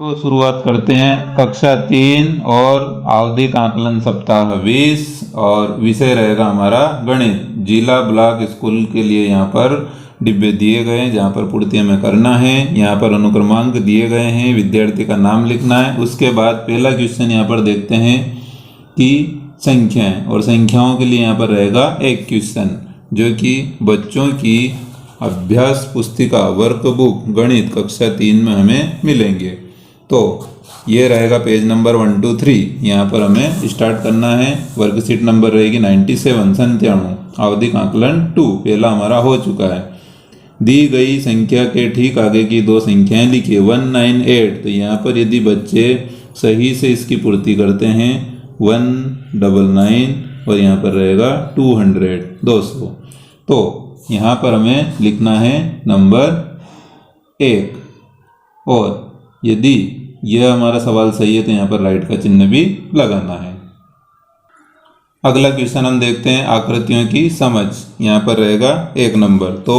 तो शुरुआत करते हैं। कक्षा 3 और आवधिक आकलन सप्ताह 20 और विषय रहेगा हमारा गणित। जिला ब्लॉक स्कूल के लिए यहाँ पर डिब्बे दिए गए हैं जहाँ पर पूर्ति हमें करना है। यहाँ पर अनुक्रमांक दिए गए हैं, विद्यार्थी का नाम लिखना है। उसके बाद पहला क्वेश्चन यहाँ पर देखते हैं कि संख्याएं, और संख्याओं के लिए यहाँ पर रहेगा एक क्वेश्चन जो कि बच्चों की अभ्यास पुस्तिका वर्कबुक गणित कक्षा 3 में हमें मिलेंगे। तो ये रहेगा पेज नंबर 1 2 3। यहाँ पर हमें स्टार्ट करना है। वर्कशीट नंबर रहेगी 97 97। आवधिक आकलन 2 पहला हमारा हो चुका है। दी गई संख्या के ठीक आगे की दो संख्याएं लिखिए 198। तो यहाँ पर यदि बच्चे सही से इसकी पूर्ति करते हैं 199 और यहाँ पर रहेगा 200 200। तो यहाँ पर हमें लिखना है नंबर 1, और यदि यह हमारा सवाल सही है तो यहाँ पर राइट का चिन्ह भी लगाना है। अगला क्वेश्चन हम देखते हैं आकृतियों की समझ। यहाँ पर रहेगा 1 नंबर। तो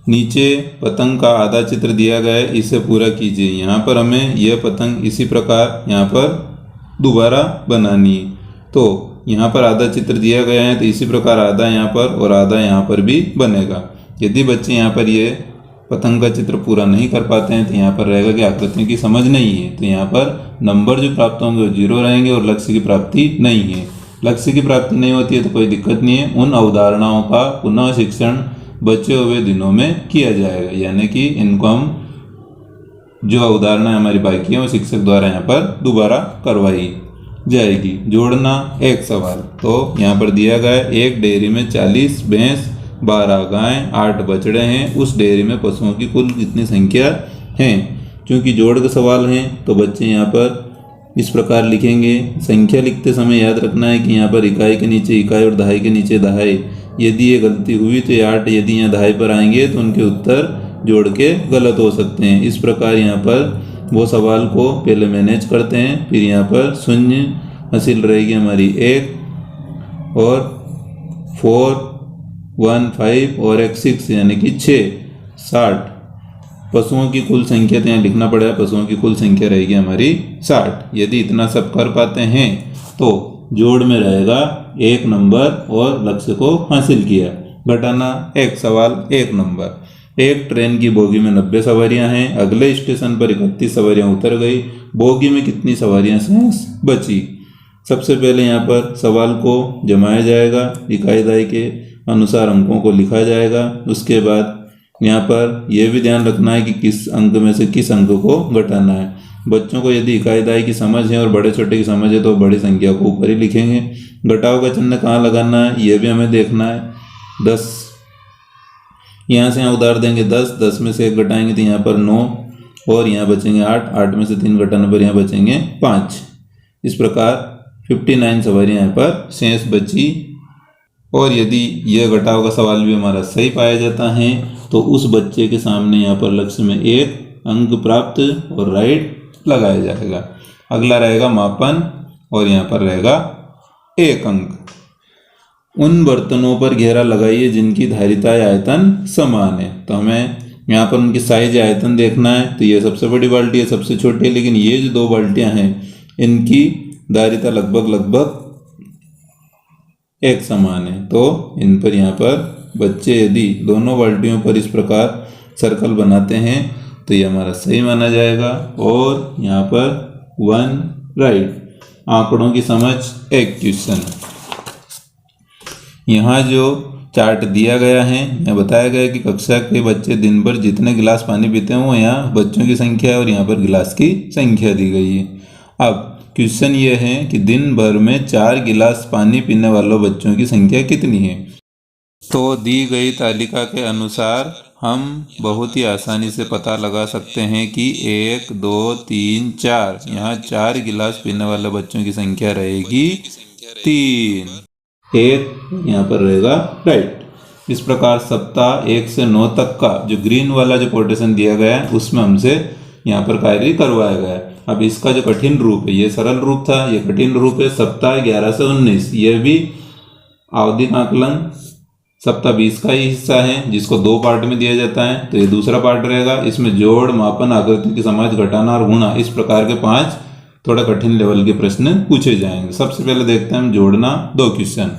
नीचे पतंग का आधा चित्र दिया गया है, इसे पूरा कीजिए। यहाँ पर हमें यह पतंग इसी प्रकार यहाँ पर दोबारा बनानी है। तो यहाँ पर आधा चित्र दिया गया है तो इसी प्रकार आधा यहाँ पर और आधा यहाँ पर भी बनेगा। यदि बच्चे यहाँ पर ये पतंग का चित्र पूरा नहीं कर पाते हैं तो यहाँ पर रहेगा कि आकृतियों की समझ नहीं है। तो यहाँ पर नंबर जो प्राप्त होंगे वो 0 रहेंगे और लक्ष्य की प्राप्ति नहीं है। लक्ष्य की प्राप्ति नहीं होती है तो कोई दिक्कत नहीं है। उन अवधारणाओं का पुनः शिक्षण बचे हुए दिनों में किया जाएगा, यानी कि इनको हम जो अवधारणा हमारी बाकी है वो शिक्षक द्वारा यहाँ पर दोबारा करवाई जाएगी। जोड़ना एक सवाल। तो यहाँ पर दिया गया है एक डेयरी में 40 भैंस 12 गायें 8 बछड़े हैं। उस डेयरी में पशुओं की कुल कितनी संख्या है। क्योंकि जोड़ का सवाल है तो बच्चे यहाँ पर इस प्रकार लिखेंगे। संख्या लिखते समय याद रखना है कि यहाँ पर इकाई के नीचे इकाई और दहाई के नीचे दहाई। यदि ये गलती हुई तो ये 8 यदि यहाँ दहाई पर आएंगे तो उनके उत्तर जोड़ के गलत हो सकते हैं। इस प्रकार यहाँ पर वो सवाल को पहले मैनेज करते हैं, फिर यहाँ पर शून्य हासिल रहेगी हमारी 1 और 4 1 5 और एक 6 यानी कि 6 60। पशुओं की कुल संख्या तो यहाँ लिखना पड़ेगा। पशुओं की कुल संख्या रहेगी हमारी 60। यदि इतना सब कर पाते हैं तो जोड़ में रहेगा 1 नंबर और लक्ष्य को हासिल किया। घटाना एक सवाल 1 नंबर। एक ट्रेन की बोगी में 90 सवारियां हैं। अगले स्टेशन पर 31 सवारियां उतर गई। बोगी में कितनी सवारियां शेष बची। सबसे पहले यहाँ पर सवाल को जमाया जाएगा, इकाई दहाई के अनुसार अंकों को लिखा जाएगा। उसके बाद यहाँ पर यह भी ध्यान रखना है कि किस अंक में से किस अंक को घटाना है। बच्चों को यदि इकाई दहाई की समझ है और बड़े छोटे की समझ है तो बड़ी संख्या को ऊपर ही लिखेंगे। घटाव का चिन्ह कहाँ लगाना है यह भी हमें देखना है। 10 यहाँ से यहाँ उधार देंगे 10 में से 1 घटाएंगे तो यहाँ पर 9 और यहाँ बचेंगे 8 में से 3 घटाने पर यहाँ बचेंगे 5। इस प्रकार 59 सवारियाँ यहाँ पर शेष बची। और यदि यह घटाव का सवाल भी हमारा सही पाया जाता है तो उस बच्चे के सामने यहाँ पर लक्ष्य में 1 अंक प्राप्त और राइट लगाया जाएगा। अगला रहेगा मापन और यहाँ पर रहेगा 1 अंक। उन बर्तनों पर घेरा लगाइए जिनकी धारिता या आयतन समान है। तो हमें यहाँ पर उनकी साइज या आयतन देखना है। तो ये सबसे बड़ी बाल्टी है, सबसे छोटी है, लेकिन ये जो 2 बाल्टियाँ हैं इनकी धारिता लगभग एक समान है। तो इन पर यहाँ पर बच्चे यदि दोनों बाल्टियों पर इस प्रकार सर्कल बनाते हैं तो ये हमारा सही माना जाएगा। और यहाँ पर 1 राइट। आंकड़ों की समझ एक क्वेश्चन। यहाँ जो चार्ट दिया गया है यहाँ बताया गया है कि कक्षा के बच्चे दिन भर जितने गिलास पानी पीते हैं वो यहाँ बच्चों की संख्या है और यहाँ पर गिलास की संख्या दी गई है। अब क्वेश्चन ये है कि दिन भर में 4 गिलास पानी पीने वालों बच्चों की संख्या कितनी है। तो दी गई तालिका के अनुसार हम बहुत ही आसानी से पता लगा सकते हैं कि 1 2 3 4 यहाँ 4 गिलास पीने वाले बच्चों की संख्या रहेगी 3। 1 यहाँ पर रहेगा राइट। इस प्रकार सप्ताह 1 से 9 तक का जो ग्रीन वाला जो कोटेशन दिया गया है उसमें हमसे यहाँ पर कार्य करवाया गया है। अब इसका जो कठिन रूप है, ये सरल रूप था, ये कठिन रूप है। सप्ताह 11 से 19 ये भी आवधिक आकलन सप्ताह 20 का ही हिस्सा है जिसको 2 पार्ट में दिया जाता है, तो ये दूसरा पार्ट रहेगा। इसमें जोड़, मापन, आकृति की समझ, घटाना और गुणा, इस प्रकार के 5 थोड़ा कठिन लेवल के प्रश्न पूछे जाएंगे। सबसे पहले देखते हैं हम जोड़ना 2 क्वेश्चन।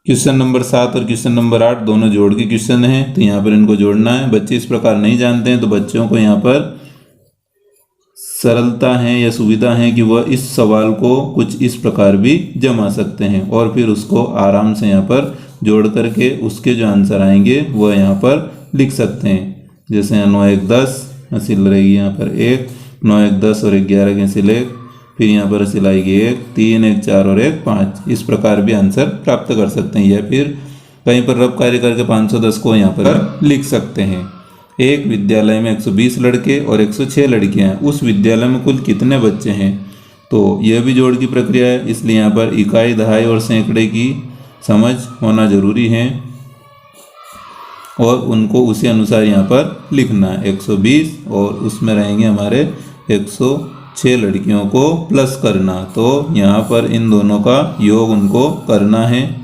क्वेश्चन नंबर 7 और क्वेश्चन नंबर 8 दोनों जोड़ के क्वेश्चन हैं, तो यहाँ पर इनको जोड़ना है। बच्चे इस प्रकार नहीं जानते हैं तो बच्चों को यहाँ पर सरलता है या सुविधा है कि वह इस सवाल को कुछ इस प्रकार भी जमा सकते हैं और फिर उसको आराम से यहाँ पर जोड़ करके उसके जो आंसर आएंगे वह यहाँ पर लिख सकते हैं। जैसे 9 1 10 हासिल रहेगी यहाँ पर 1, 9 1 10 और 1 11 की हासिल 1, फिर यहाँ पर हासिल आएगी 1, 3 1 4 और 1 5। इस प्रकार भी आंसर प्राप्त कर सकते हैं, या फिर कहीं पर रब कार्य करके 510 को यहाँ पर लिख सकते हैं। एक विद्यालय में 120 लड़के और 106 लड़कियां हैं, उस विद्यालय में कुल कितने बच्चे हैं? तो यह भी जोड़ की प्रक्रिया है, इसलिए यहाँ पर इकाई, दहाई और सैकड़े की समझ होना जरूरी है और उनको उसी अनुसार यहाँ पर लिखना है। 120 और उसमें रहेंगे हमारे 106 लड़कियों को प्लस करना, तो यहाँ पर इन दोनों का योग उनको करना है।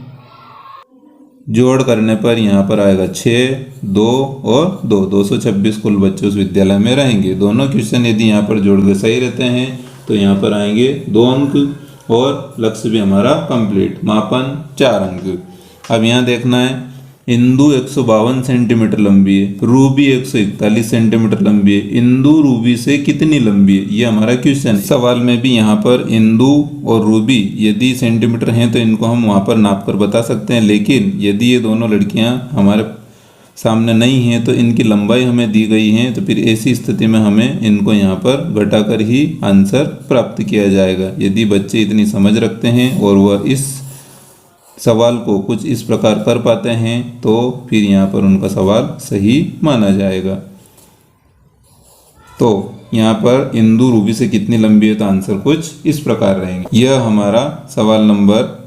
जोड़ करने पर यहाँ पर आएगा 6, 2 और 2, 226 कुल बच्चे उस विद्यालय में रहेंगे। दोनों क्वेश्चन यदि यहाँ पर जोड़ के सही रहते हैं तो यहाँ पर आएंगे 2 अंक और लक्ष्य भी हमारा कंप्लीट। मापन 4 अंक। अब यहाँ देखना है, इंदु 152 सेंटीमीटर लंबी है, रूबी 141 सेंटीमीटर लंबी है, इंदु रूबी से कितनी लंबी है? ये हमारा क्वेश्चन है। सवाल में भी यहाँ पर इंदु और रूबी यदि सेंटीमीटर हैं तो इनको हम वहाँ पर नाप कर बता सकते हैं, लेकिन यदि ये दोनों लड़कियाँ हमारे सामने नहीं हैं तो इनकी लंबाई हमें दी गई है, तो फिर ऐसी स्थिति में हमें इनको यहाँ पर घटाकर ही आंसर प्राप्त किया जाएगा। यदि बच्चे इतनी समझ रखते हैं और वह इस सवाल को कुछ इस प्रकार कर पाते हैं तो फिर यहाँ पर उनका सवाल सही माना जाएगा। तो यहाँ पर इंदु रूबी से कितनी लंबी है, तो आंसर कुछ इस प्रकार रहेंगे। यह हमारा सवाल नंबर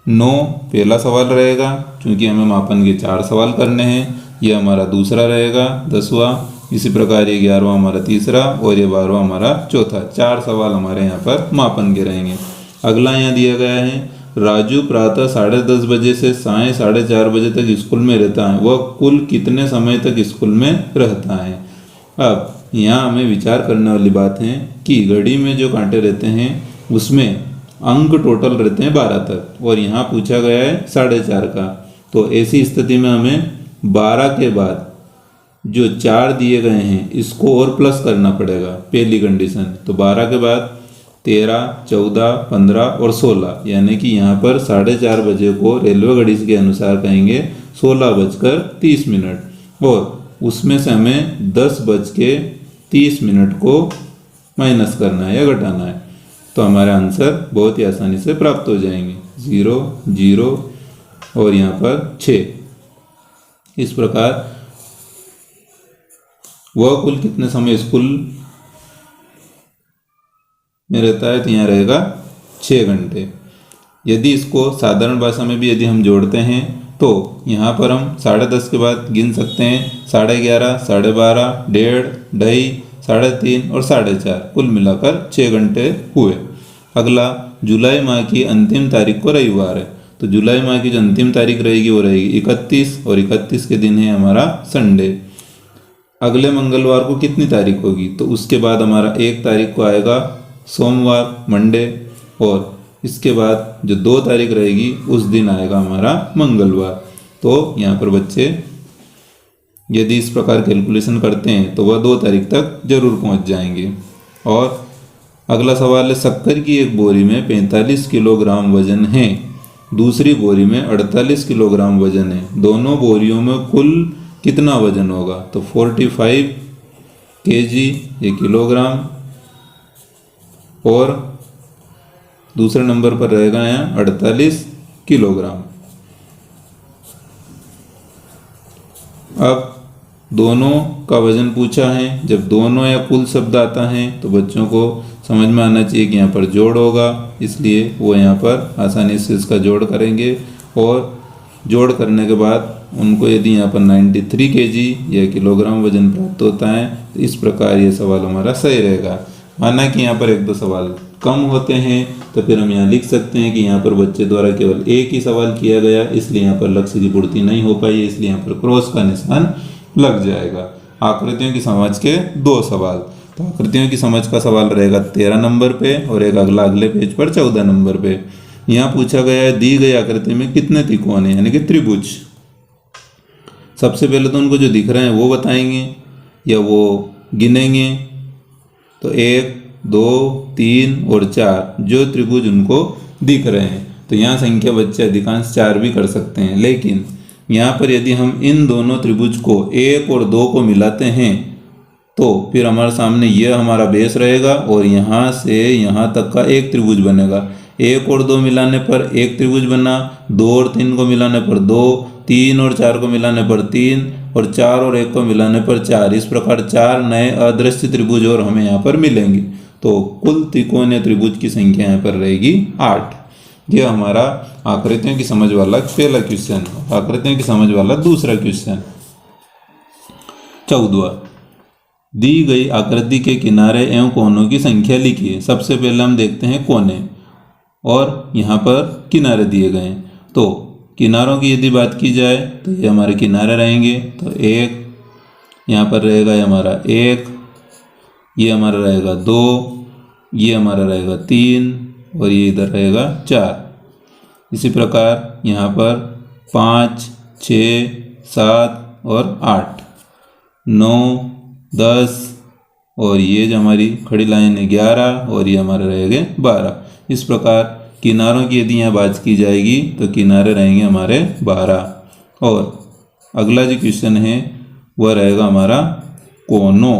9 पहला सवाल रहेगा, क्योंकि हमें मापन के 4 सवाल करने हैं। यह हमारा दूसरा रहेगा 10वां, इसी प्रकार ये 11वां हमारा तीसरा और ये 12वां हमारा चौथा। 4 सवाल हमारे यहाँ पर मापन के रहेंगे। अगला यहाँ दिया गया है, राजू प्रातः 10:30 बजे से साय 4:30 बजे तक स्कूल में रहता है, वह कुल कितने समय तक स्कूल में रहता है? अब यहाँ हमें विचार करने वाली बात है कि घड़ी में जो कांटे रहते हैं उसमें अंक टोटल रहते हैं 12 तक और यहाँ पूछा गया है 4:30 का। तो ऐसी स्थिति में हमें 12 के बाद जो 4 दिए गए हैं इसको और प्लस करना पड़ेगा, पहली कंडीशन। तो 12 के बाद 13, 14, 15 और 16, यानी कि यहाँ पर 4:30 बजे को रेलवे घड़ी के अनुसार कहेंगे 16:30 और उसमें से हमें 10:30 को माइनस करना है या घटाना है, तो हमारे आंसर बहुत ही आसानी से प्राप्त हो जाएंगे। 0, 0 और यहाँ पर 6। इस प्रकार वह कुल कितने समय स्कूल में रहता है, तो यहाँ रहेगा 6 घंटे। यदि इसको साधारण भाषा में भी यदि हम जोड़ते हैं तो यहाँ पर हम 10:30 के बाद गिन सकते हैं 11:30, 12:30, 1:30, 2:30, 3:30 और 4:30, कुल मिलाकर 6 घंटे हुए। अगला, जुलाई माह की अंतिम तारीख को रविवार है, तो जुलाई माह की जो अंतिम तारीख रहेगी वो रहेगी 31 और 31 के दिन है हमारा संडे। अगले मंगलवार को कितनी तारीख होगी, तो उसके बाद हमारा 1 तारीख को आएगा सोमवार, मंडे, और इसके बाद जो 2 तारीख रहेगी उस दिन आएगा हमारा मंगलवार। तो यहाँ पर बच्चे यदि इस प्रकार कैलकुलेशन करते हैं तो वह 2 तारीख तक जरूर पहुँच जाएंगे। और अगला सवाल है, शक्कर की एक बोरी में 45 किलोग्राम वजन है, दूसरी बोरी में 48 किलोग्राम वजन है, दोनों बोरियों में कुल कितना वजन होगा? तो 45 kg ये किलोग्राम और दूसरे नंबर पर रहेगा यहाँ 48 किलोग्राम। अब दोनों का वजन पूछा है, जब दोनों या कुल शब्द आता है तो बच्चों को समझ में आना चाहिए कि यहाँ पर जोड़ होगा, इसलिए वो यहाँ पर आसानी से इसका जोड़ करेंगे और जोड़ करने के बाद उनको यदि यहाँ पर 93 kg या किलोग्राम वजन प्राप्त होता है तो इस प्रकार ये सवाल हमारा सही रहेगा। माना कि यहाँ पर 1-2 सवाल कम होते हैं तो फिर हम यहाँ लिख सकते हैं कि यहाँ पर बच्चे द्वारा केवल एक ही सवाल किया गया, इसलिए यहाँ पर लक्ष्य की पूर्ति नहीं हो पाई, इसलिए यहाँ पर क्रॉस का निशान लग जाएगा। आकृतियों की समझ के 2 सवाल। तो आकृतियों की समझ का सवाल रहेगा 13 नंबर पे और एक अगले पेज पर 14 नंबर पे। यहाँ पूछा गया है दी गई आकृति में कितने त्रिकोण हैं, यानी कि त्रिभुज। सबसे पहले तो उनको जो दिख रहे हैं वो बताएंगे या वो गिनेंगे। तो 1, 2, 3 और 4 जो त्रिभुज उनको दिख रहे हैं। तो यहाँ संख्या बच्चे अधिकांश 4 भी कर सकते हैं, लेकिन यहाँ पर यदि हम इन दोनों त्रिभुज को 1 और 2 को मिलाते हैं तो फिर हमारे सामने यह हमारा बेस रहेगा और यहाँ से यहाँ तक का एक त्रिभुज बनेगा। 1 और 2 मिलाने पर एक त्रिभुज बना, 2 और 3 को मिलाने पर 2, 3 और 4 को मिलाने पर 3 और 4 और 1 को मिलाने पर 4। इस प्रकार 4 नए अदृश्य त्रिभुज और हमें यहाँ पर मिलेंगे। तो कुल त्रिकोणीय त्रिभुज की संख्या यहाँ पर रहेगी 8। यह हमारा आकृतियों की समझ वाला पहला क्वेश्चन। आकृतियों की समझ वाला दूसरा क्वेश्चन 14। दी गई आकृति के किनारे एवं कोनों की संख्या लिखिए। सबसे पहले हम देखते हैं कोने और यहाँ पर किनारे दिए गए हैं। तो किनारों की यदि बात की जाए तो ये हमारे किनारे रहेंगे। तो 1 यहाँ पर रहेगा, ये हमारा 1, ये हमारा रहेगा 2, ये हमारा रहेगा 3 और ये इधर रहेगा 4। इसी प्रकार यहाँ पर 5, 6, 7 और 8, 9, 10 और ये जो हमारी खड़ी लाइन है 11 और ये हमारे रहेंगे 12। इस प्रकार किनारों की यदि यहाँ बात की जाएगी तो किनारे रहेंगे हमारे 12। और अगला जो क्वेश्चन है वह रहेगा हमारा कोनों।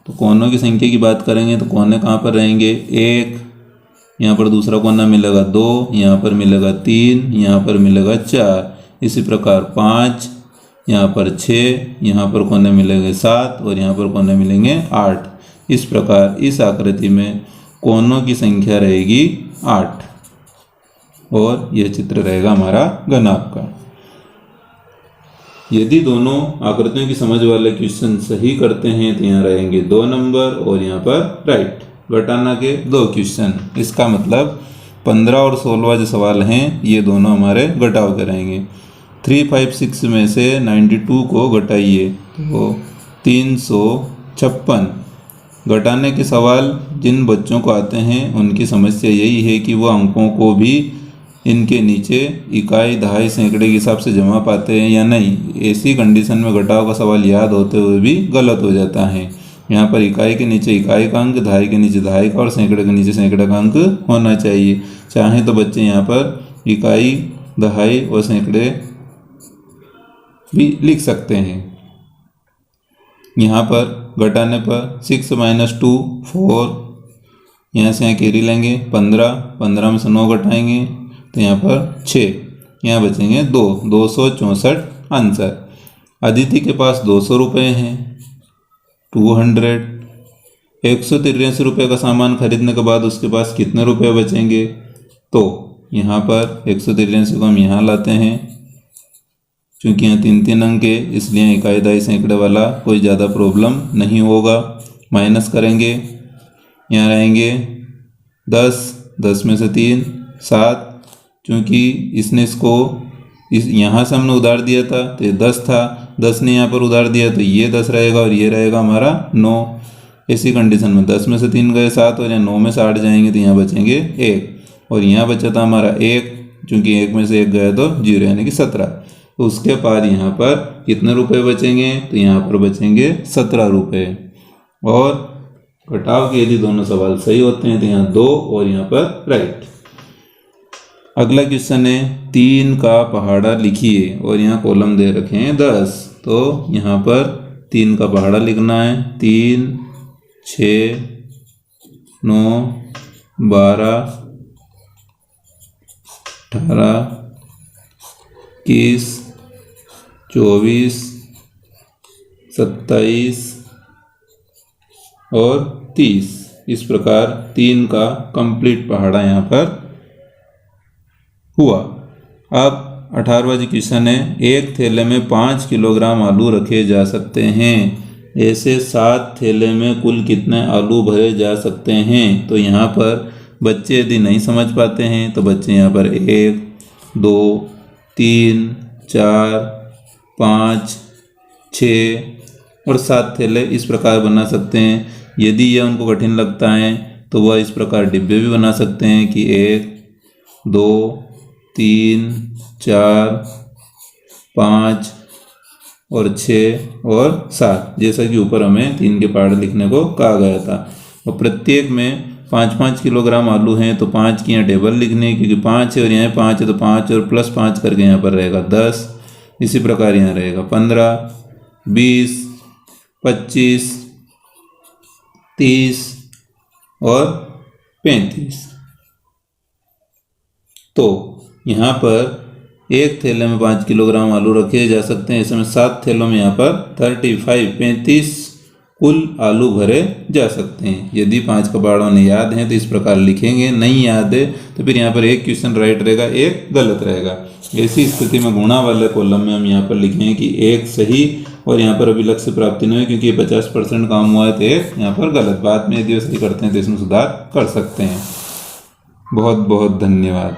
तो कोनों की संख्या की बात करेंगे तो कोने कहाँ पर रहेंगे, 1, यहाँ पर दूसरा कोना मिलेगा 2, यहाँ पर मिलेगा 3, यहाँ पर मिलेगा 4। इसी प्रकार 5, यहाँ पर 6, यहाँ पर कोने मिलेंगे 7 और यहाँ पर कोने मिलेंगे 8। इस प्रकार इस आकृति में कोनों की संख्या रहेगी 8 और यह चित्र रहेगा हमारा घनाभ का। यदि दोनों आकृतियों की समझ वाले क्वेश्चन सही करते हैं तो यहाँ रहेंगे 2 नंबर और यहाँ पर राइट। घटाना के 2 क्वेश्चन, इसका मतलब 15 और 16 जो सवाल हैं ये दोनों हमारे घटाव के रहेंगे। 356 में से 92 को घटाइए तो 356। घटाने के सवाल जिन बच्चों को आते हैं उनकी समस्या यही है कि वह अंकों को भी इनके नीचे इकाई, दहाई, सैकड़े के हिसाब से जमा पाते हैं या नहीं। ऐसी कंडीशन में घटाव का सवाल याद होते हुए भी गलत हो जाता है। यहाँ पर इकाई के नीचे इकाई का अंक, दहाई के नीचे दहाई का और सैकड़े के नीचे सैकड़े का अंक होना चाहिए। चाहे तो बच्चे यहाँ पर इकाई, दहाई और सैकड़े भी लिख सकते हैं। यहाँ पर घटाने पर 6 - 2 4, यहाँ से यहाँ कैरी लेंगे 15, 15 में से 9 घटाएंगे तो यहाँ पर 6, यहाँ बचेंगे 2, 264 आंसर। अदिति के पास 200 रुपये हैं, 200। 183 रुपये का सामान खरीदने के बाद उसके पास कितने रुपये बचेंगे। तो यहाँ पर 183 को हम यहाँ लाते हैं, क्योंकि यहाँ 3 अंक है इसलिए इकाई, दहाई, सैकड़े वाला कोई ज़्यादा प्रॉब्लम नहीं होगा। माइनस करेंगे, यहाँ रहेंगे 10, 10 में से 3 7, क्योंकि इसने इसको यहाँ से हमने उधार दिया था तो ये 10 था, 10 ने यहाँ पर उधार दिया तो ये 10 रहेगा और ये रहेगा हमारा 9। ऐसी कंडीशन में 10 में से 3 गए 7 और यहाँ 9 में से 8 जाएंगे तो यहाँ बचेंगे 1 और यहाँ बचा था हमारा 1, क्योंकि 1 में से 1 गया तो 0 यानी कि 17। तो उसके बाद यहाँ पर कितने रुपए बचेंगे, तो यहाँ पर बचेंगे 17 रुपये। और घटाव के यदि दोनों सवाल सही होते हैं तो यहाँ 2 और यहाँ पर राइट। अगला क्वेश्चन है 3 का पहाड़ा लिखिए और यहाँ कॉलम दे रखे हैं 10। तो यहाँ पर 3 का पहाड़ा लिखना है। 3, 6, 9, 12, 18, 21, 24, 27 और 30। इस प्रकार 3 का कंप्लीट पहाड़ा यहाँ पर हुआ। अब 18वां क्वेश्चन है, एक थैले में 5 किलोग्राम आलू रखे जा सकते हैं, ऐसे 7 थैले में कुल कितने आलू भरे जा सकते हैं। तो यहाँ पर बच्चे यदि नहीं समझ पाते हैं तो बच्चे यहाँ पर 1, 2, 3, 4, 5, 6 और 7 थैले इस प्रकार बना सकते हैं। यदि यह उनको कठिन लगता है तो वह इस प्रकार डिब्बे भी बना सकते हैं कि 1, 2, 3, 4, 5 और 6 और 7, जैसा कि ऊपर हमें 3 के पार्ट लिखने को कहा गया था। और प्रत्येक में 5-5 किलोग्राम आलू हैं तो 5 की यहाँ टेबल लिखनी है, क्योंकि 5 है और यहाँ 5 है तो 5 और प्लस 5 करके यहाँ पर रहेगा 10। इसी प्रकार यहाँ रहेगा 15, 20, 25, 30 और 35। तो यहाँ पर एक थैले में 5 किलोग्राम आलू रखे जा सकते हैं। इसमें 7 थैलों में यहाँ पर 35 कुल आलू भरे जा सकते हैं। यदि 5 कबाड़ उन्हें याद हैं तो इस प्रकार लिखेंगे, नहीं याद है तो फिर यहाँ पर एक क्वेश्चन राइट रहेगा, एक गलत रहेगा। ऐसी स्थिति में गुणा वाले कॉलम में हम यहाँ पर लिखेंगे कि एक सही और यहाँ पर अभी लक्ष्य प्राप्ति नहीं है, क्योंकि ये 50% काम हुआ है तो एक यहाँ पर गलत। बाद में यदि सही करते हैं तो इसमें सुधार कर सकते हैं। बहुत बहुत धन्यवाद।